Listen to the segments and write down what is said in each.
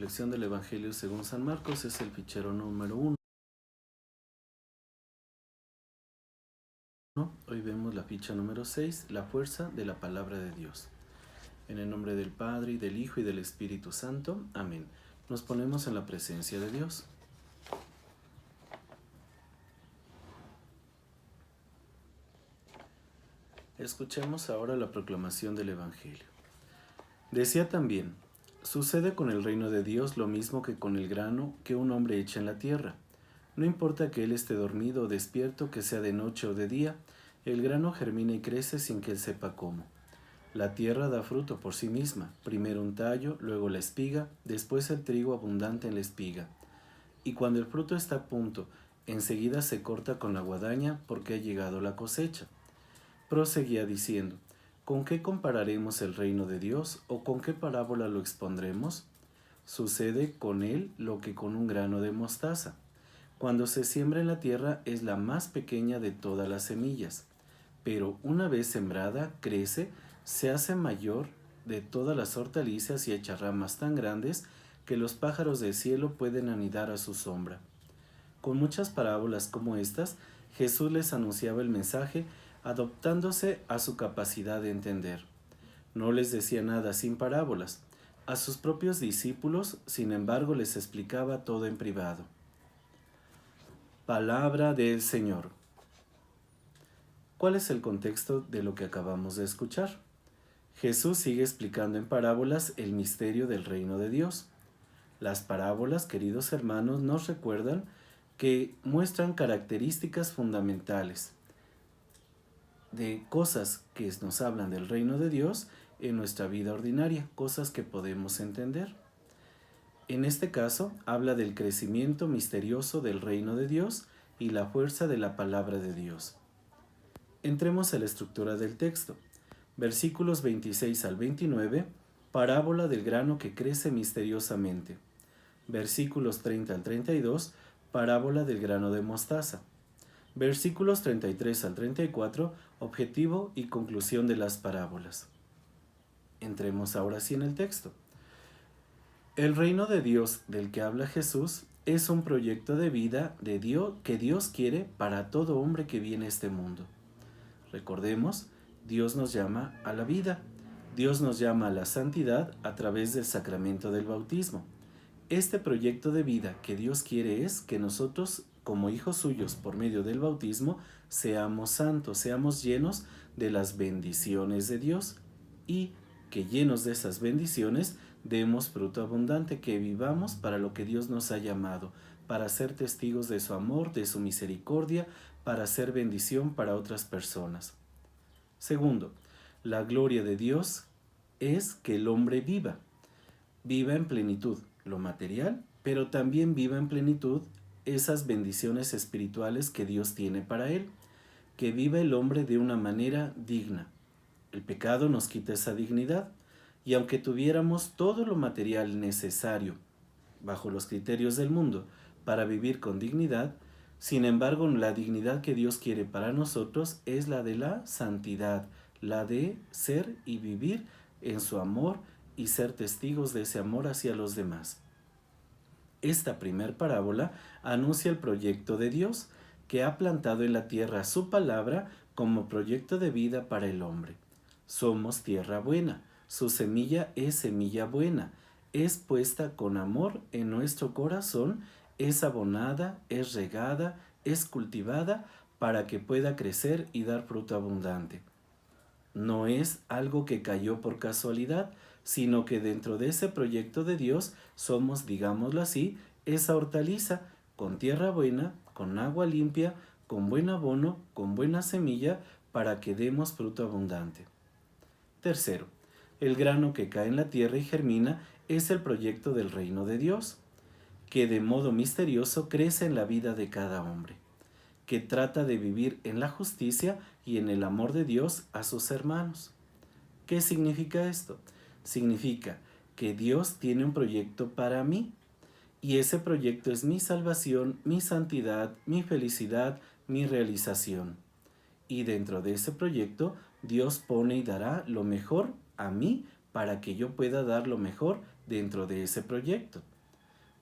reflexión del Evangelio según San Marcos es el fichero número 1. Hoy vemos la ficha número 6, la fuerza de la palabra de Dios. En el nombre del Padre, y del Hijo, y del Espíritu Santo. Amén. Nos ponemos en la presencia de Dios. Escuchemos ahora la proclamación del Evangelio. Decía también: sucede con el reino de Dios lo mismo que con el grano que un hombre echa en la tierra. No importa que él esté dormido o despierto, que sea de noche o de día, el grano germina y crece sin que él sepa cómo. La tierra da fruto por sí misma, primero un tallo, luego la espiga, después el trigo abundante en la espiga. Y cuando el fruto está a punto, enseguida se corta con la guadaña porque ha llegado la cosecha. Proseguía diciendo: ¿con qué compararemos el reino de Dios o con qué parábola lo expondremos? Sucede con él lo que con un grano de mostaza. Cuando se siembra en la tierra es la más pequeña de todas las semillas, pero una vez sembrada crece, se hace mayor de todas las hortalizas y echa ramas tan grandes que los pájaros del cielo pueden anidar a su sombra. Con muchas parábolas como estas, Jesús les anunciaba el mensaje adoptándose a su capacidad de entender. No les decía nada sin parábolas. A sus propios discípulos, sin embargo, les explicaba todo en privado. Palabra del Señor. ¿Cuál es el contexto de lo que acabamos de escuchar? Jesús sigue explicando en parábolas el misterio del reino de Dios. Las parábolas, queridos hermanos, nos recuerdan que muestran características fundamentales de cosas que nos hablan del reino de Dios en nuestra vida ordinaria, cosas que podemos entender. En este caso, habla del crecimiento misterioso del reino de Dios y la fuerza de la palabra de Dios. Entremos a la estructura del texto. Versículos 26 al 29, parábola del grano que crece misteriosamente. Versículos 30 al 32, parábola del grano de mostaza. Versículos 33 al 34, objetivo y conclusión de las parábolas. Entremos ahora sí en el texto. El reino de Dios del que habla Jesús es un proyecto de vida de Dios que Dios quiere para todo hombre que viene a este mundo. Recordemos, Dios nos llama a la vida. Dios nos llama a la santidad a través del sacramento del bautismo. Este proyecto de vida que Dios quiere es que nosotros, como hijos suyos, por medio del bautismo, seamos santos, seamos llenos de las bendiciones de Dios y que llenos de esas bendiciones demos fruto abundante, que vivamos para lo que Dios nos ha llamado, para ser testigos de su amor, de su misericordia, para ser bendición para otras personas. Segundo, la gloria de Dios es que el hombre viva en plenitud lo material, pero también viva en plenitud esas bendiciones espirituales que Dios tiene para él, que viva el hombre de una manera digna. El pecado nos quita esa dignidad, y aunque tuviéramos todo lo material necesario bajo los criterios del mundo para vivir con dignidad, sin embargo, la dignidad que Dios quiere para nosotros es la de la santidad, la de ser y vivir en su amor y ser testigos de ese amor hacia los demás. Esta primer parábola anuncia el proyecto de Dios, que ha plantado en la tierra su palabra como proyecto de vida para el hombre. Somos tierra buena, su semilla es semilla buena, es puesta con amor en nuestro corazón, es abonada, es regada, es cultivada para que pueda crecer y dar fruto abundante. No es algo que cayó por casualidad, sino que dentro de ese proyecto de Dios somos, digámoslo así, esa hortaliza con tierra buena, con agua limpia, con buen abono, con buena semilla, para que demos fruto abundante. Tercero, el grano que cae en la tierra y germina es el proyecto del reino de Dios, que de modo misterioso crece en la vida de cada hombre, que trata de vivir en la justicia y en el amor de Dios a sus hermanos. ¿Qué significa esto? Significa que Dios tiene un proyecto para mí, y ese proyecto es mi salvación, mi santidad, mi felicidad, mi realización. Y dentro de ese proyecto, Dios pone y dará lo mejor a mí para que yo pueda dar lo mejor dentro de ese proyecto.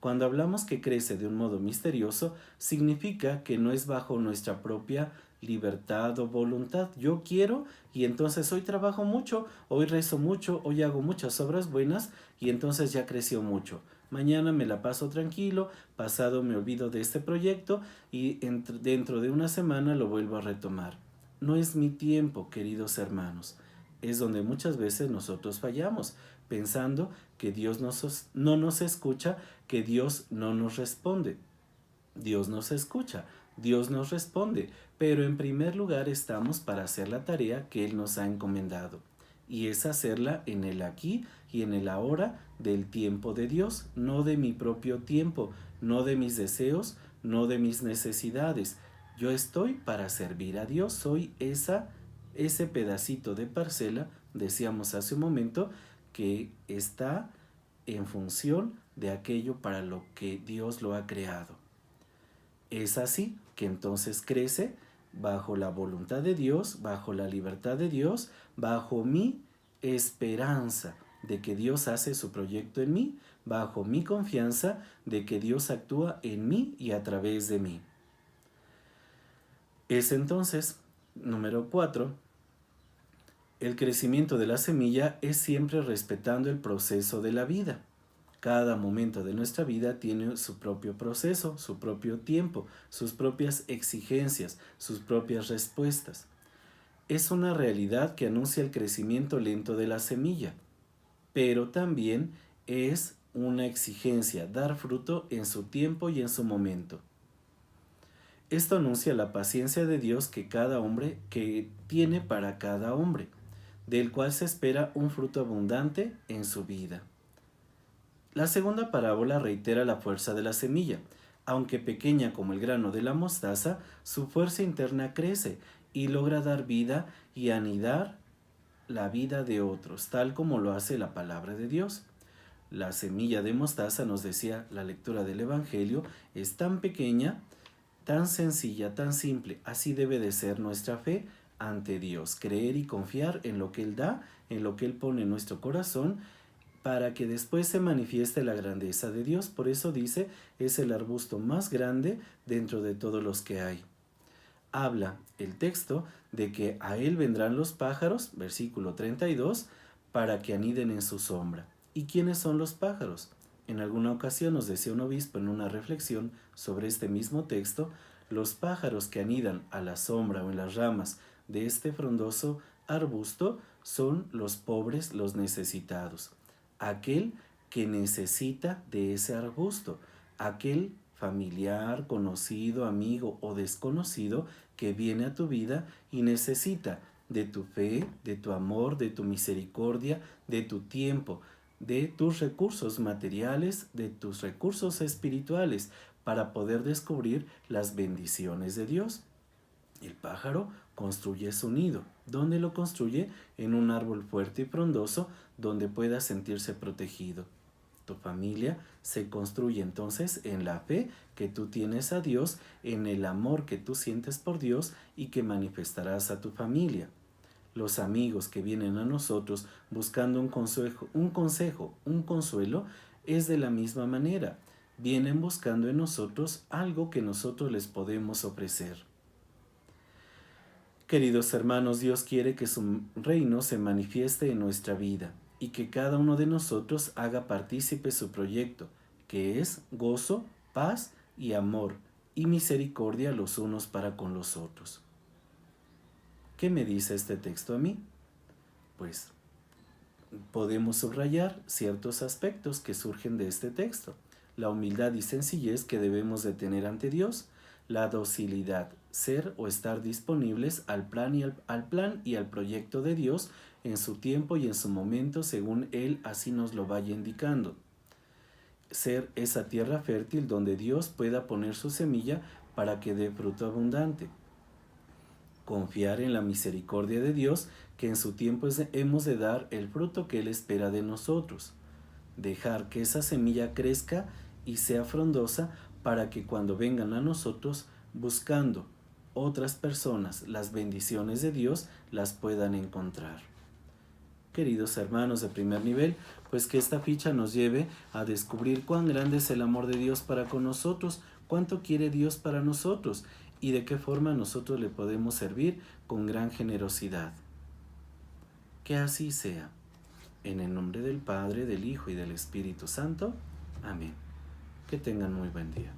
Cuando hablamos que crece de un modo misterioso, significa que no es bajo nuestra propia libertad o voluntad. Yo quiero y entonces hoy trabajo mucho, hoy rezo mucho, hoy hago muchas obras buenas y entonces ya creció mucho. Mañana me la paso tranquilo, pasado me olvido de este proyecto y dentro de una semana lo vuelvo a retomar. No es mi tiempo, queridos hermanos. Es donde muchas veces nosotros fallamos, pensando que Dios no nos escucha, que Dios no nos responde. Dios nos escucha, Dios nos responde, pero en primer lugar estamos para hacer la tarea que Él nos ha encomendado, y es hacerla en el aquí y en el ahora del tiempo de Dios, no de mi propio tiempo, no de mis deseos, no de mis necesidades. Yo estoy para servir a Dios, soy ese pedacito de parcela, decíamos hace un momento, que está en función de aquello para lo que Dios lo ha creado. Es así que entonces crece bajo la voluntad de Dios, bajo la libertad de Dios, bajo mi esperanza de que Dios hace su proyecto en mí, bajo mi confianza de que Dios actúa en mí y a través de mí. Es entonces, número 4, el crecimiento de la semilla es siempre respetando el proceso de la vida. Cada momento de nuestra vida tiene su propio proceso, su propio tiempo, sus propias exigencias, sus propias respuestas. Es una realidad que anuncia el crecimiento lento de la semilla, pero también es una exigencia dar fruto en su tiempo y en su momento. Esto anuncia la paciencia de Dios que tiene para cada hombre, del cual se espera un fruto abundante en su vida. La segunda parábola reitera la fuerza de la semilla. Aunque pequeña como el grano de la mostaza, su fuerza interna crece y logra dar vida y anidar la vida de otros, tal como lo hace la palabra de Dios. La semilla de mostaza, nos decía la lectura del Evangelio, es tan pequeña, tan sencilla, tan simple. Así debe de ser nuestra fe ante Dios, creer y confiar en lo que Él da, en lo que Él pone en nuestro corazón, para que después se manifieste la grandeza de Dios. Por eso dice, es el arbusto más grande dentro de todos los que hay. Habla el texto de que a él vendrán los pájaros, versículo 32, para que aniden en su sombra. ¿Y quiénes son los pájaros? En alguna ocasión nos decía un obispo en una reflexión sobre este mismo texto, los pájaros que anidan a la sombra o en las ramas de este frondoso arbusto son los pobres, los necesitados. Aquel que necesita de ese arbusto, aquel familiar, conocido, amigo o desconocido que viene a tu vida y necesita de tu fe, de tu amor, de tu misericordia, de tu tiempo, de tus recursos materiales, de tus recursos espirituales, para poder descubrir las bendiciones de Dios. El pájaro construye su nido. ¿Dónde lo construye? En un árbol fuerte y frondoso donde pueda sentirse protegido. Tu familia se construye entonces en la fe que tú tienes a Dios, en el amor que tú sientes por Dios y que manifestarás a tu familia. Los amigos que vienen a nosotros buscando un consuelo, es de la misma manera. Vienen buscando en nosotros algo que nosotros les podemos ofrecer. Queridos hermanos, Dios quiere que su reino se manifieste en nuestra vida y que cada uno de nosotros haga partícipe su proyecto, que es gozo, paz y amor y misericordia los unos para con los otros. ¿Qué me dice este texto a mí? Pues podemos subrayar ciertos aspectos que surgen de este texto. La humildad y sencillez que debemos de tener ante Dios, la docilidad, ser o estar disponibles al plan y al proyecto de Dios en su tiempo y en su momento según Él así nos lo vaya indicando. Ser esa tierra fértil donde Dios pueda poner su semilla para que dé fruto abundante. Confiar en la misericordia de Dios, que en su tiempo hemos de dar el fruto que Él espera de nosotros. Dejar que esa semilla crezca y sea frondosa para que cuando vengan a nosotros buscando otras personas las bendiciones de Dios las puedan encontrar. Queridos hermanos de primer nivel, pues que esta ficha nos lleve a descubrir cuán grande es el amor de Dios para con nosotros, cuánto quiere Dios para nosotros y de qué forma nosotros le podemos servir con gran generosidad. Que así sea. En el nombre del Padre, del Hijo y del Espíritu Santo. Amén. Que tengan muy buen día.